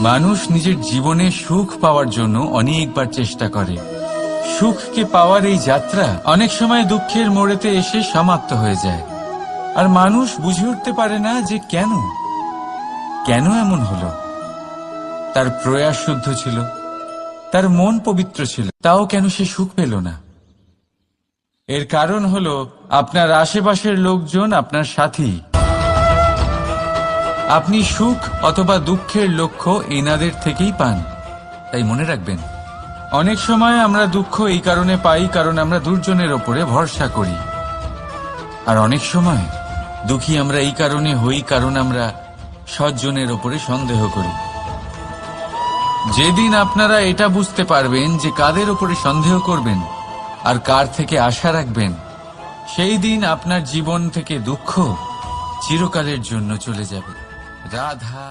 মানুষ নিজের জীবনে সুখ পাওয়ার জন্য অনেকবার চেষ্টা করে। সুখকে পাওয়ার এই যাত্রা অনেক সময় দুঃখের মোড়েতে এসে সমাপ্ত হয়ে যায়, আর মানুষ বুঝে উঠতে পারে না যে কেন এমন হলো। তার প্রয়াস শুদ্ধ ছিল, তার মন পবিত্র ছিল, তাও কেন সে সুখ পেল না? এর কারণ হলো আপনার আশেপাশের লোকজন আপনার সাথী। আপনি সুখ অথবা দুঃখের লক্ষ্য এনাদের থেকেই পান। তাই মনে রাখবেন, অনেক সময় আমরা দুঃখ এই কারণে পাই কারণ আমরা দুর্জনের ওপরে ভরসা করি, আর অনেক সময় দুঃখী আমরা এই কারণে হই কারণ আমরা সজ্জনের ওপরে সন্দেহ করি। যেদিন আপনারা এটা বুঝতে পারবেন যে কাদের ওপরে সন্দেহ করবেন আর কার থেকে আশা রাখবেন, সেই দিন আপনার জীবন থেকে দুঃখ চিরকালের জন্য চলে যাবে। রাধা